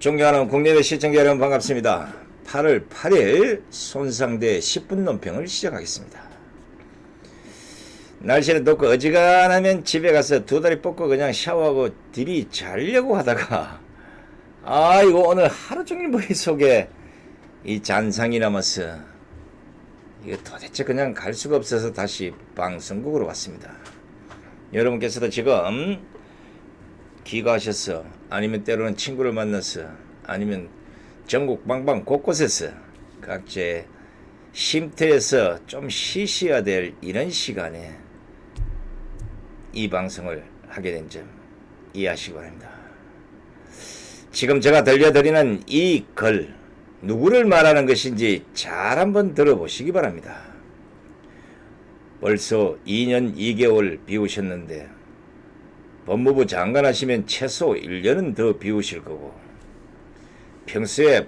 존경하는 국내외 시청자 여러분 반갑습니다. 8월 8일 손상대 10분 논평을 시작하겠습니다. 날씨는 덥고 어지간하면 집에 가서 두 다리 뻗고 그냥 샤워하고 디비 자려고 하다가 이거 오늘 하루 종일 머릿속에 이 잔상이 남아서 이거 도대체 그냥 갈 수가 없어서 다시 방송국으로 왔습니다. 여러분께서도 지금 귀가하셔서 아니면 때로는 친구를 만나서 아니면 전국 방방 곳곳에서 각지의 쉼터에서 좀 쉬셔야 될 이런 시간에 이 방송을 하게 된 점 이해하시기 바랍니다. 지금 제가 들려드리는 이 글 누구를 말하는 것인지 잘 한번 들어보시기 바랍니다. 벌써 2년 2개월 비우셨는데 법무부 장관 하시면 최소 1년은 더 비우실 거고, 평소에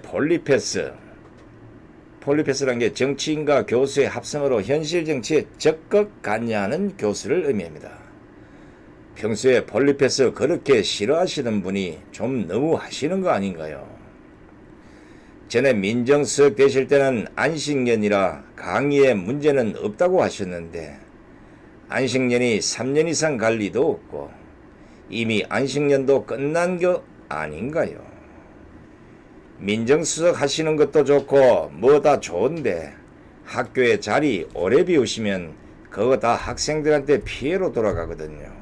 폴리패스란 게 정치인과 교수의 합성어로 현실 정치에 적극 관여하는 교수를 의미합니다. 평소에 폴리패스 그렇게 싫어하시는 분이 좀 너무 하시는 거 아닌가요? 전에 민정수석 되실 때는 안식년이라 강의에 문제는 없다고 하셨는데 안식년이 3년 이상 갈 리도 없고 이미 안식년도 끝난 거 아닌가요? 민정수석 하시는 것도 좋고 뭐 다 좋은데 학교에 자리 오래 비우시면 그거 다 학생들한테 피해로 돌아가거든요.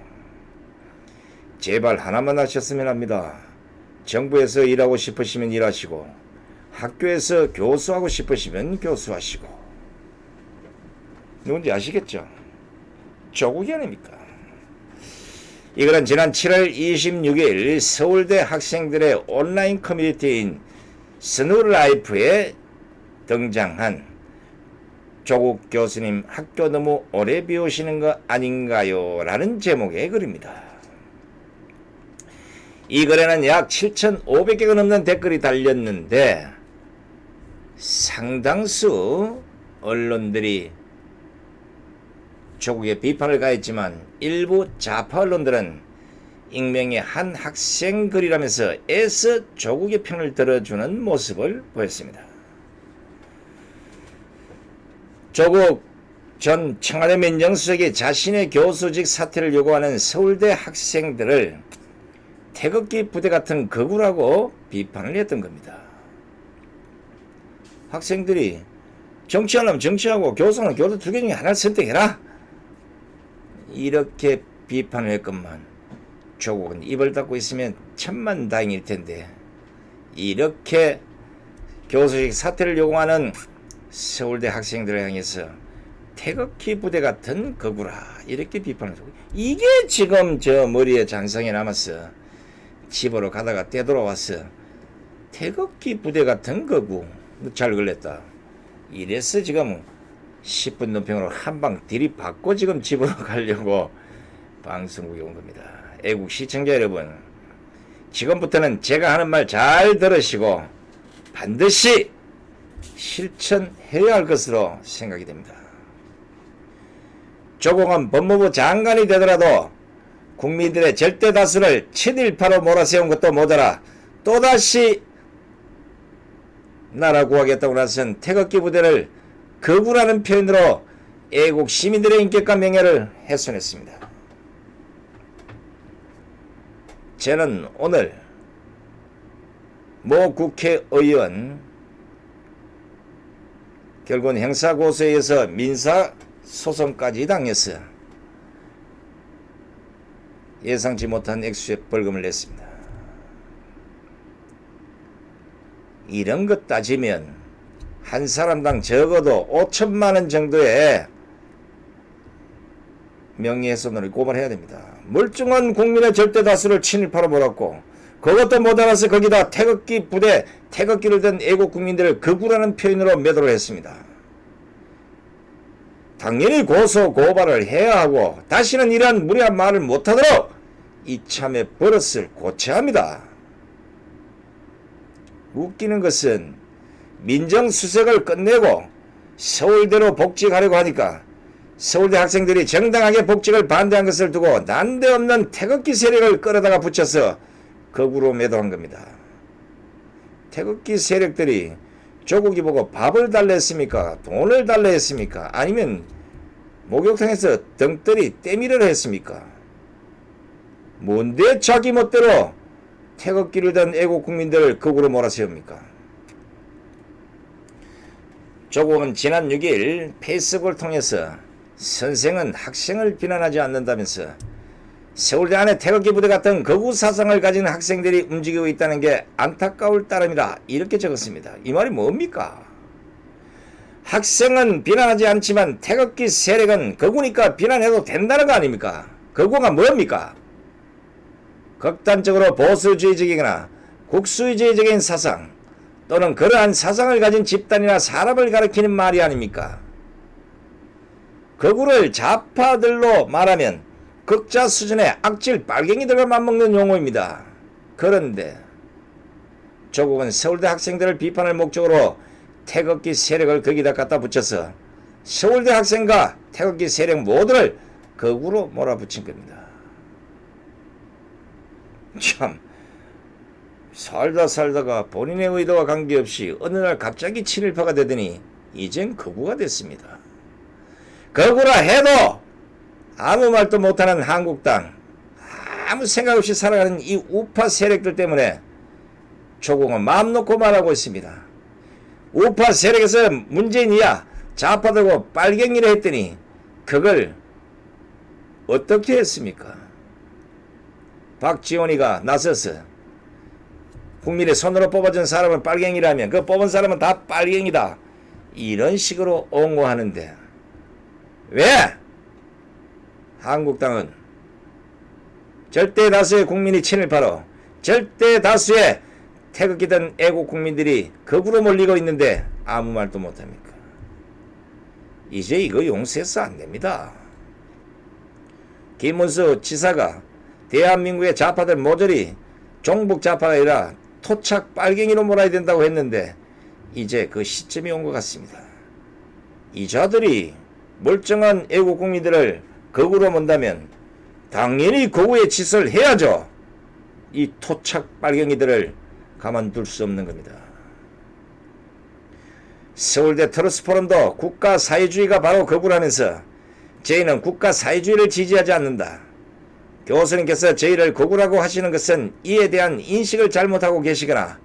제발 하나만 하셨으면 합니다. 정부에서 일하고 싶으시면 일하시고 학교에서 교수하고 싶으시면 교수하시고. 누군지 아시겠죠? 조국이 아닙니까? 이거는 지난 7월 26일 서울대 학생들의 온라인 커뮤니티인 스누라이프에 등장한 조국 교수님 학교 너무 오래 비우시는 거 아닌가요? 라는 제목의 글입니다. 이 글에는 약 7,500개가 넘는 댓글이 달렸는데 상당수 언론들이 조국의 비판을 가했지만 일부 좌파 언론들은 익명의 한 학생 글이라면서 애써 조국의 편을 들어주는 모습을 보였습니다. 조국 전 청와대 민정수석이 자신의 교수직 사퇴를 요구하는 서울대 학생들을 태극기 부대 같은 거구라고 비판을 했던 겁니다. 학생들이 정치하려면 정치하고 교수는 교수 두 개 중에 하나를 선택해라, 이렇게 비판을 했건만 조국은 입을 닫고 있으면 천만다행일 텐데 이렇게 교수직 사퇴를 요구하는 서울대 학생들을 향해서 태극기 부대 같은 거구라 이렇게 비판을 하고, 이게 지금 저 머리에 잔상에 남아서 집으로 가다가 되돌아와서 태극기 부대 같은 거구 잘 걸렸다 이래서 지금 10분 논평으로 한방 들이받고 지금 집으로 가려고 방송국에 온 겁니다. 애국 시청자 여러분, 지금부터는 제가 하는 말 잘 들으시고 반드시 실천해야 할 것으로 생각이 됩니다. 조국은 법무부 장관이 되더라도 국민들의 절대 다수를 친일파로 몰아세운 것도 모자라 또다시 나라 구하겠다고 나선 태극기 부대를 거부라는 표현으로 애국 시민들의 인격과 명예를 훼손했습니다. 저는 오늘 모 국회의원 결국은 형사고소에 의해서 민사소송까지 당해서 예상치 못한 액수의 벌금을 냈습니다. 이런 것 따지면 한 사람당 적어도 5천만 원 정도의 명예훼손으로 고발해야 됩니다. 멀쩡한 국민의 절대 다수를 친일파로 몰았고 그것도 못 알아서 거기다 태극기 부대, 태극기를 든 애국 국민들을 거구라는 표현으로 매도를 했습니다. 당연히 고소 고발을 해야 하고 다시는 이러한 무례한 말을 못하도록 이참에 버릇을 고쳐야 합니다. 웃기는 것은 민정수석을 끝내고 서울대로 복직하려고 하니까 서울대 학생들이 정당하게 복직을 반대한 것을 두고 난데없는 태극기 세력을 끌어다가 붙여서 거꾸로 매도한 겁니다. 태극기 세력들이 조국이 보고 밥을 달라 했습니까? 돈을 달라 했습니까? 아니면 목욕탕에서 덩떨이 때밀으려 했습니까? 뭔데 자기 멋대로 태극기를 단 애국 국민들을 극으로 몰아세웁니까? 조국은 지난 6일 페이스북을 통해서 선생은 학생을 비난하지 않는다면서 서울대 안에 태극기 부대 같은 극우 사상을 가진 학생들이 움직이고 있다는 게 안타까울 따름이다, 이렇게 적었습니다. 이 말이 뭡니까? 학생은 비난하지 않지만 태극기 세력은 극우니까 비난해도 된다는 거 아닙니까? 극우가 뭡니까? 극단적으로 보수주의적이거나 국수주의적인 사상 또는 그러한 사상을 가진 집단이나 사람을 가리키는 말이 아닙니까? 극우를 좌파들로 말하면 극자 수준의 악질 빨갱이들과 맞먹는 용어입니다. 그런데 조국은 서울대 학생들을 비판할 목적으로 태극기 세력을 거기다 갖다 붙여서 서울대 학생과 태극기 세력 모두를 극우로 몰아붙인 겁니다. 참, 살다가 본인의 의도와 관계없이 어느 날 갑자기 친일파가 되더니 이젠 극우가 됐습니다. 극우라 해도 아무 말도 못하는 한국당, 아무 생각 없이 살아가는 이 우파 세력들 때문에 조국은 마음 놓고 말하고 있습니다. 우파 세력에서 문재인이야 좌파들고 빨갱이라 했더니 그걸 어떻게 했습니까? 박지원이가 나서서 국민의 손으로 뽑아준 사람은 빨갱이라면 그 뽑은 사람은 다 빨갱이다, 이런 식으로 옹호하는데 왜 한국당은 절대 다수의 국민이 친일파로 절대 다수의 태극기든 애국 국민들이 극으로 몰리고 있는데 아무 말도 못합니까? 이제 이거 용서해서 안됩니다. 김문수 지사가 대한민국의 좌파들 모조리 종북 좌파가 아니라 토착 빨갱이로 몰아야 된다고 했는데 이제 그 시점이 온 것 같습니다. 이 자들이 멀쩡한 애국 국민들을 극으로 본다면 당연히 극우의 짓을 해야죠. 이 토착 빨갱이들을 가만둘 수 없는 겁니다. 서울대 트러스 포럼도 국가 사회주의가 바로 극우라면서 저희는 국가 사회주의를 지지하지 않는다. 교수님께서 저희를 극우라고 하시는 것은 이에 대한 인식을 잘못하고 계시거나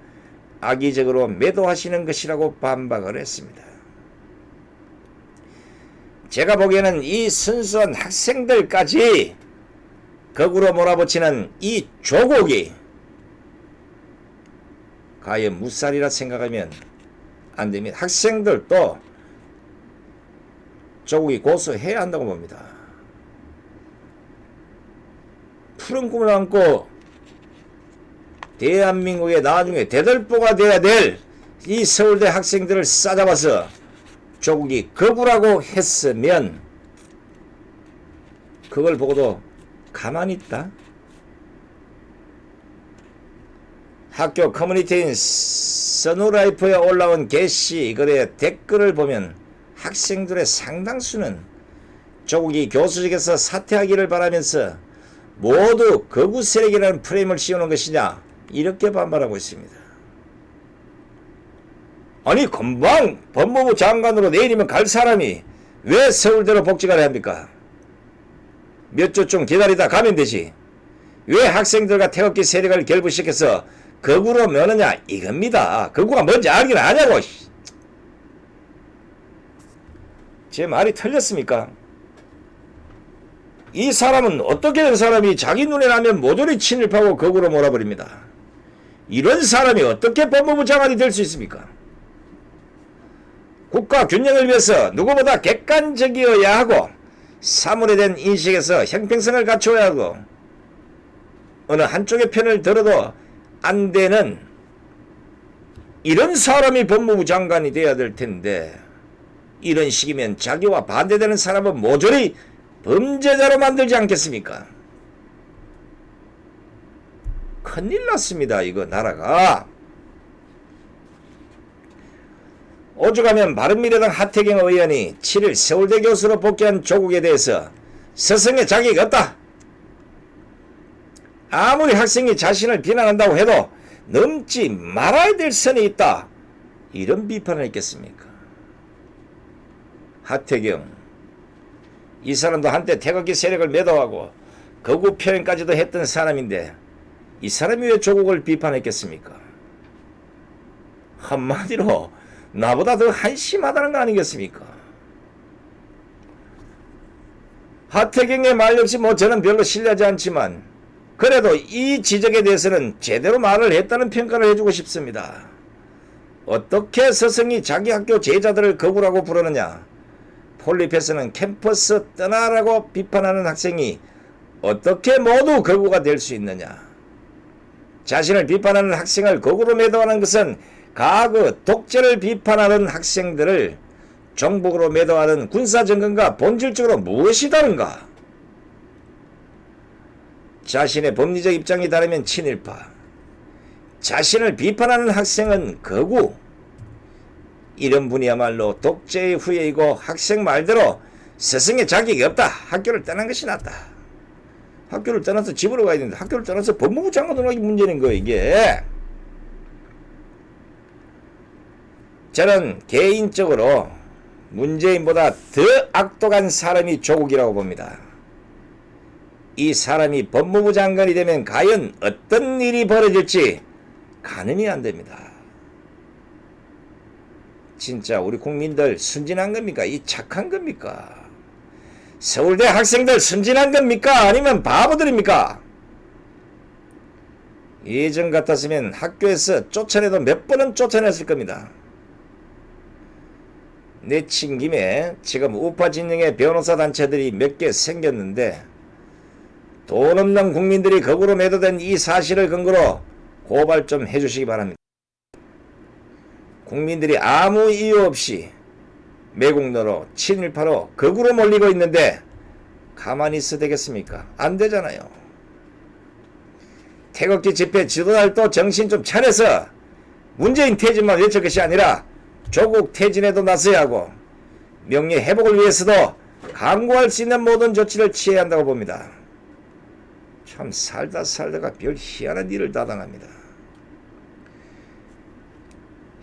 악의적으로 매도하시는 것이라고 반박을 했습니다. 제가 보기에는 이 순수한 학생들까지 극우로 몰아붙이는 이 조국이 과연 무살이라 생각하면 안됩니다. 학생들도 조국이 고소해야 한다고 봅니다. 푸른 꿈을 안고 대한민국의 나중에 대들보가 돼야 될 이 서울대 학생들을 싸잡아서 조국이 극우라고 했으면 그걸 보고도 가만히 있다? 학교 커뮤니티인 선우라이프에 올라온 게시글의 댓글을 보면 학생들의 상당수는 조국이 교수직에서 사퇴하기를 바라면서 모두 극우 세력이라는 프레임을 씌우는 것이냐, 이렇게 반발하고 있습니다. 아니 금방 법무부 장관으로 내일이면 갈 사람이 왜 서울대로 복직을 해야 합니까? 몇 주쯤 기다리다 가면 되지. 왜 학생들과 태극기 세력을 결부시켜서 극우로 면느냐, 이겁니다. 극우가 뭔지 알긴 아냐고. 제 말이 틀렸습니까? 이 사람은 어떻게 된 사람이 자기 눈에 나면 모조리 친일파고 극우로 몰아버립니다. 이런 사람이 어떻게 법무부 장관이 될 수 있습니까? 국가 균형을 위해서 누구보다 객관적이어야 하고 사물에 대한 인식에서 형평성을 갖춰야 하고 어느 한쪽의 편을 들어도 안 되는 이런 사람이 법무부 장관이 돼야 될 텐데, 이런 식이면 자기와 반대되는 사람은 모조리 범죄자로 만들지 않겠습니까? 큰일 났습니다. 이거 나라가. 오죽하면 바른미래당 하태경 의원이 7일 서울대 교수로 복귀한 조국에 대해서 스승의 자격이 없다. 아무리 학생이 자신을 비난한다고 해도 넘지 말아야 될 선이 있다. 이런 비판을 했겠습니까? 하태경, 이 사람도 한때 태극기 세력을 매도하고 거구 표현까지도 했던 사람인데 이 사람이 왜 조국을 비판했겠습니까? 한마디로 나보다 더 한심하다는 거 아니겠습니까? 하태경의 말 역시 저는 별로 신뢰하지 않지만 그래도 이 지적에 대해서는 제대로 말을 했다는 평가를 해주고 싶습니다. 어떻게 스승이 자기 학교 제자들을 거구라고 부르느냐? 폴리페스는 캠퍼스 떠나라고 비판하는 학생이 어떻게 모두 거구가 될 수 있느냐? 자신을 비판하는 학생을 거구로 매도하는 것은 과거 독재를 비판하는 학생들을 정복으로 매도하는 군사정권과 본질적으로 무엇이 다른가? 자신의 법리적 입장이 다르면 친일파, 자신을 비판하는 학생은 거구. 이런 분이야말로 독재의 후예이고 학생 말대로 스승의 자격이 없다. 학교를 떠난 것이 낫다. 학교를 떠나서 집으로 가야 되는데 학교를 떠나서 법무부 장관으로 가기 문제는 거예요, 이게. 저는 개인적으로 문재인보다 더 악독한 사람이 조국이라고 봅니다. 이 사람이 법무부 장관이 되면 과연 어떤 일이 벌어질지 가늠이 안 됩니다. 진짜 우리 국민들 순진한 겁니까? 이 착한 겁니까? 서울대 학생들 순진한 겁니까? 아니면 바보들입니까? 예전 같았으면 학교에서 쫓아내도 몇 번은 쫓아냈을 겁니다. 내친 김에 지금 우파 진영의 변호사 단체들이 몇 개 생겼는데 돈 없는 국민들이 거꾸로 매도된 이 사실을 근거로 고발 좀 해주시기 바랍니다. 국민들이 아무 이유 없이 매국노로 친일파로 거꾸로 몰리고 있는데 가만히 있어 되겠습니까? 안 되잖아요. 태극기 집회 지도날도 정신 좀 차려서 문재인 퇴진만 외칠 것이 아니라 조국 퇴진에도 나서야 하고 명예 회복을 위해서도 강구할 수 있는 모든 조치를 취해야 한다고 봅니다. 참 살다가 별 희한한 일을 다 당합니다.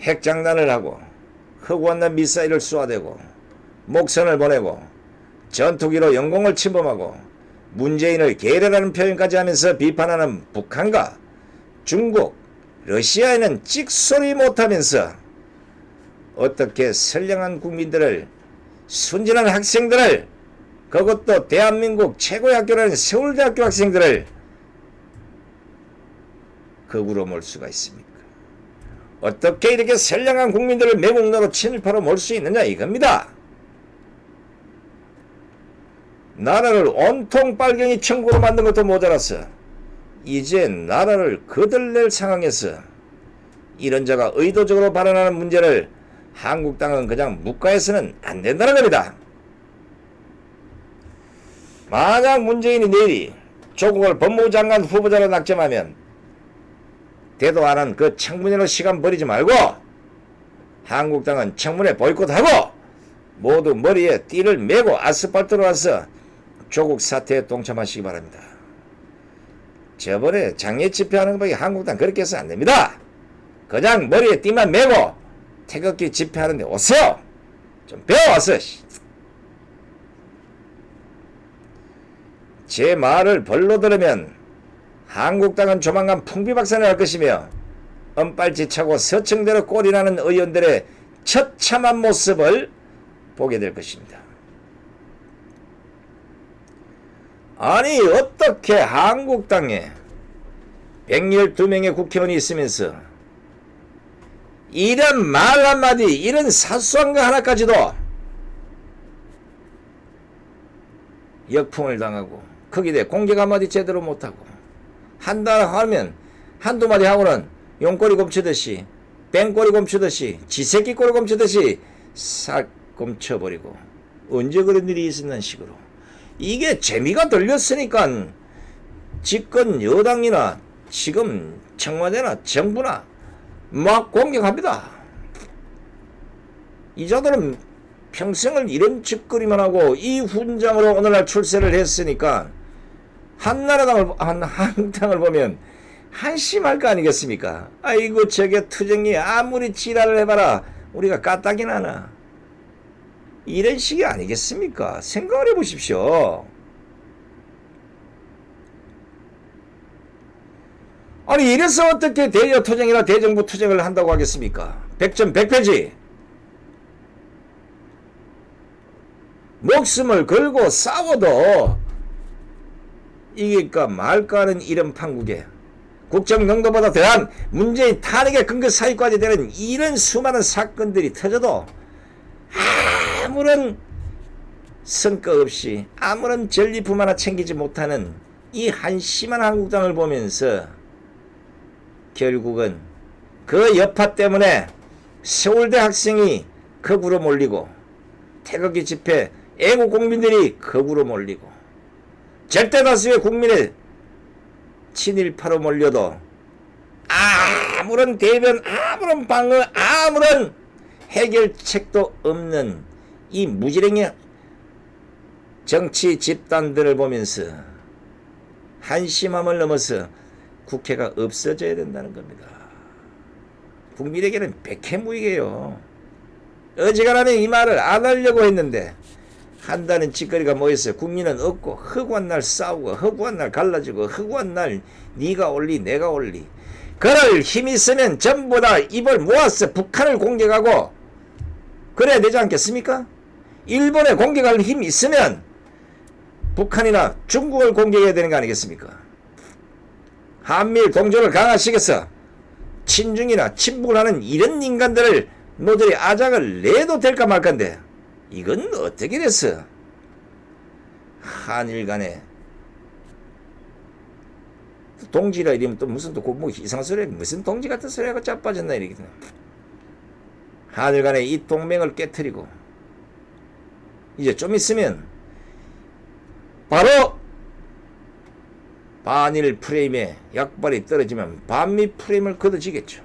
핵장난을 하고 허구한 미사일을 쏘아대고 목선을 보내고 전투기로 영공을 침범하고 문재인을 계례라는 표현까지 하면서 비판하는 북한과 중국, 러시아에는 찍소리 못하면서 어떻게 선량한 국민들을, 순진한 학생들을, 그것도 대한민국 최고의 학교라는 서울대학교 학생들을 거꾸로 몰 수가 있습니까? 어떻게 이렇게 선량한 국민들을 매국노로 친일파로 몰 수 있느냐 이겁니다. 나라를 온통 빨갱이 천국으로 만든 것도 모자라서 이제 나라를 거들낼 상황에서 이런 자가 의도적으로 발언하는 문제를 한국당은 그냥 묵과해서는 안 된다는 겁니다. 만약 문재인이 내일이 조국을 법무부 장관 후보자로 낙점하면 대도 안 한 그 청문회로 시간 버리지 말고 한국당은 청문회 보이콧하고 모두 머리에 띠를 메고 아스팔트로 와서 조국 사태에 동참하시기 바랍니다. 저번에 장례 집회하는 것밖에 한국당 그렇게 해서 안 됩니다. 그냥 머리에 띠만 메고 태극기 집회하는데 오세요. 좀 배워와서. 제 말을 벌로 들으면 한국당은 조만간 풍비박산을 할 것이며 언빨지차고 서청대로 꼴이나는 의원들의 처참한 모습을 보게 될 것입니다. 아니 어떻게 한국당에 112명의 국회의원이 있으면서 이런 말 한마디, 이런 사소한 거 하나까지도 역풍을 당하고 거기에 대해 공격 한마디 제대로 못하고 한달 하면 한두 마디 하고는 용꼬리 검치듯이 뺑꼬리 검치듯이 지새끼 꼬리 검치듯이 싹 검쳐버리고 언제 그런 일이 있었는 식으로 이게 재미가 들렸으니까 집권 여당이나 지금 청와대나 정부나 막 공격합니다. 이 자들은 평생을 이런 짓거리만 하고 이 훈장으로 오늘날 출세를 했으니까 한나라당을 한국당을 보면 한심할 거 아니겠습니까? 아이고 저게 투쟁이 아무리 지랄을 해봐라 우리가 까딱이나 하나. 이런 식이 아니겠습니까? 생각을 해보십시오. 아니 이래서 어떻게 대여 투쟁이나 대정부 투쟁을 한다고 하겠습니까? 100점 100패지. 목숨을 걸고 싸워도 이길까 말까 하는 이런 판국에 국정 농도보다 더한 문재인 탄핵의 근거 사유까지 되는 이런 수많은 사건들이 터져도 아무런 성과 없이 아무런 전리품 하나 챙기지 못하는 이 한심한 한국당을 보면서 결국은 그 여파 때문에 서울대 학생이 거꾸로 몰리고 태극기 집회 애국 국민들이 거꾸로 몰리고 절대 다수의 국민의 친일파로 몰려도 아무런 대변, 아무런 방어, 아무런 해결책도 없는 이 무지랭이 정치 집단들을 보면서 한심함을 넘어서 국회가 없어져야 된다는 겁니다. 국민에게는 백해무익이에요. 어지간하면 이 말을 안 하려고 했는데 한다는 짓거리가 뭐였어요? 국민은 없고 허구한 날 싸우고 허구한 날 갈라지고 허구한 날 네가 올리 내가 올리. 그럴 힘이 있으면 전부 다 입을 모아서 북한을 공격하고 그래야 되지 않겠습니까? 일본에 공격할 힘이 있으면 북한이나 중국을 공격해야 되는 거 아니겠습니까? 한미일 동조를 강화시켜서 친중이나 친북을 하는 이런 인간들을 너들이 아작을 내도 될까 말까인데 이건 어떻게 됐어? 한일 간에 동지라 이러면 또 무슨 또 뭐 이상한 소리 무슨 동지 같은 소리가 짜빠졌나 이렇게 한일 간에 이 동맹을 깨트리고 이제 좀 있으면 바로 반일 프레임에 약발이 떨어지면 반미 프레임을 걷어지겠죠.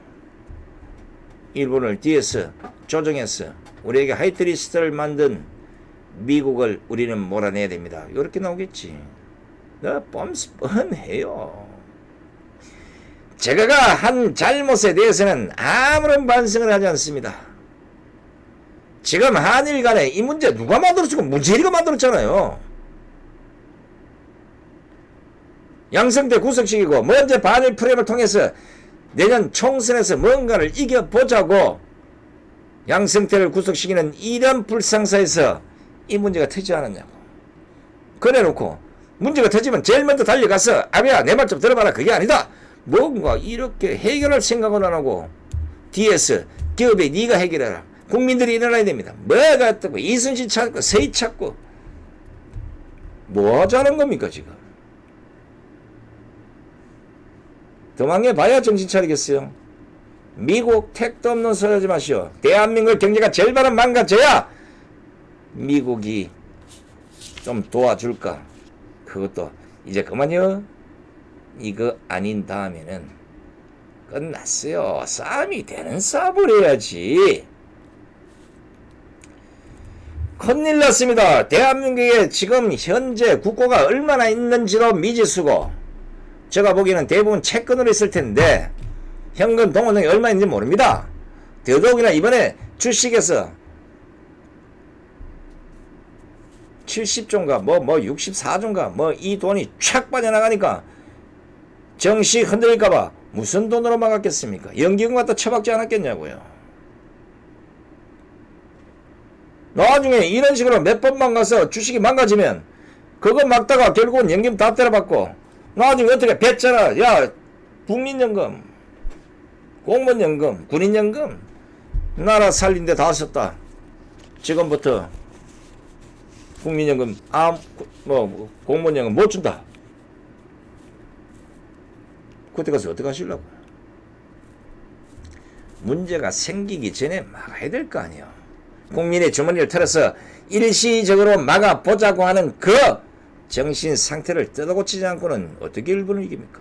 일본을 뒤에서 조정해서 우리에게 하이트리스트를 만든 미국을 우리는 몰아내야 됩니다. 이렇게 나오겠지. 뻔해요. 제가가 한 잘못에 대해서는 아무런 반성을 하지 않습니다. 지금 한일 간에 이 문제 누가 만들었고 문재인이가 만들었잖아요. 양성태 구속시키고 먼저 반일 프레임을 통해서 내년 총선에서 뭔가를 이겨보자고 양성태를 구속시키는 이런 불상사에서 이 문제가 터지지 않았냐고. 그래놓고 문제가 터지면 제일 먼저 달려가서 아베야 내 말 좀 들어봐라 그게 아니다. 뭔가 이렇게 해결할 생각은 안 하고 뒤에서 기업에 네가 해결해라. 국민들이 일어나야 됩니다. 뭐가 어떻고 이순신 찾고 서희 찾고 뭐 하자는 겁니까 지금. 도망해 봐야 정신 차리겠어요. 미국 택도 없는 소리 하지 마시오. 대한민국 경제가 절반은 망가져야 미국이 좀 도와줄까. 그것도 이제 그만요. 이거 아닌 다음에는 끝났어요. 싸움이 되는 싸움을 해야지. 큰일 났습니다. 대한민국에 지금 현재 국고가 얼마나 있는지도 미지수고 제가 보기에는 대부분 채권으로 있을 텐데 현금 동원성이 얼마 있는지 모릅니다. 더더욱이나 이번에 주식에서 70조인가 뭐 64조인가 뭐 이 돈이 촥 빠져나가니까 정시 흔들릴까봐 무슨 돈으로 막았겠습니까? 연기금 갖다 처박지 않았겠냐고요. 나중에 이런 식으로 몇 번만 가서 주식이 망가지면 그거 막다가 결국은 연금 다 때려받고 나중에 어떻게 뱉잖아. 야 국민연금 공무원연금 군인연금 나라 살린데 다 썼다. 지금부터 국민연금 공무원연금 못 준다. 그때 가서 어떻게 하시려고? 문제가 생기기 전에 막아야 될 거 아니에요. 국민의 주머니를 털어서 일시적으로 막아보자고 하는 그 정신 상태를 뜯어고치지 않고는 어떻게 일본을 이깁니까?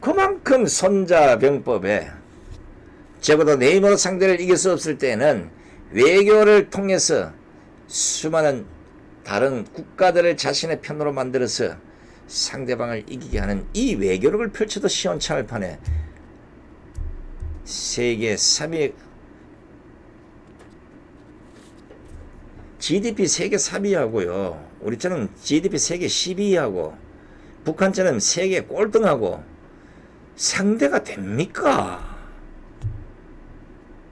그만큼 손자병법에 적어도 내 힘으로 상대를 이길 수 없을 때는 외교를 통해서 수많은 다른 국가들을 자신의 편으로 만들어서 상대방을 이기게 하는 이 외교력을 펼쳐도 시원찮을 판에 세계 3위 GDP 세계 3위하고요. 우리처럼 GDP 세계 12위하고 북한처럼 세계 꼴등하고 상대가 됩니까?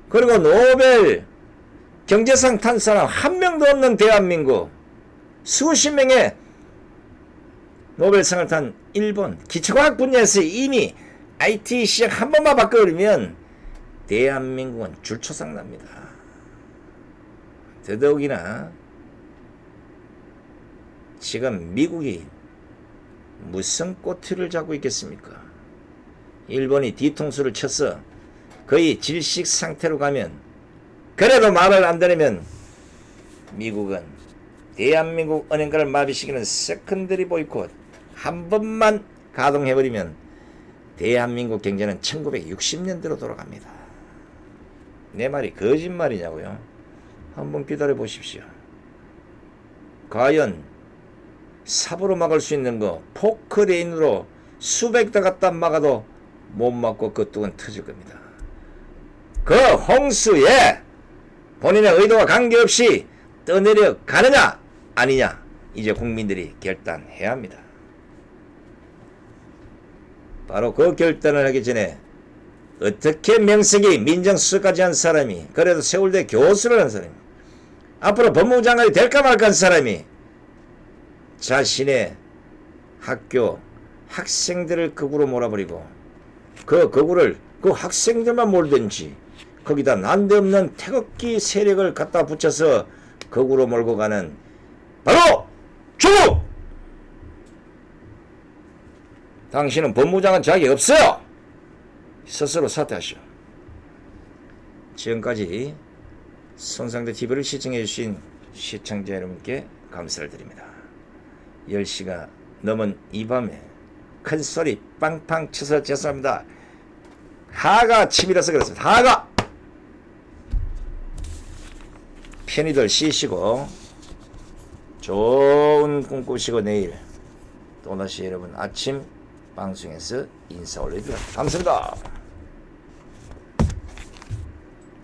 그리고 노벨 경제상 탄 사람 한 명도 없는 대한민국, 수십 명의 노벨상을 탄 일본, 기초과학 분야에서 이미 IT 시작 한 번만 바꿔버리면 대한민국은 줄초상 납니다. 더더욱이나 지금 미국이 무슨 꼬투리를 잡고 있겠습니까? 일본이 뒤통수를 쳐서 거의 질식 상태로 가면, 그래도 말을 안 들으면 미국은 대한민국 은행가를 마비시키는 세컨더리 보이콧 한 번만 가동해버리면 대한민국 경제는 1960년대로 돌아갑니다. 내 말이 거짓말이냐고요? 한번 기다려 보십시오. 과연 삽으로 막을 수 있는 거 포크레인으로 수백 대 갖다 막아도 못 막고 그 뚝은 터질 겁니다. 그 홍수에 본인의 의도와 관계없이 떠내려 가느냐 아니냐 이제 국민들이 결단해야 합니다. 바로 그 결단을 하기 전에 어떻게 명색이 민정수석까지 한 사람이, 그래도 서울대 교수를 한 사람이, 앞으로 법무부 장관이 될까 말까 한 사람이 자신의 학교 학생들을 극우로 몰아버리고 그 극우를 그 학생들만 몰든지 거기다 난데없는 태극기 세력을 갖다 붙여서 극우로 몰고 가는 바로 조국! 당신은 법무장관 자격이 없어요. 스스로 사퇴하시오. 지금까지 손상대 TV를 시청해 주신 시청자 여러분께 감사를 드립니다. 10시가 넘은 이 밤에 큰 소리 빵빵 쳐서 죄송합니다. 하가 치밀어서 그렇습니다. 하가! 편히들 쉬시고 좋은 꿈 꾸시고 내일 또다시 여러분 아침 방송에서 인사 올려드립니다. 감사합니다.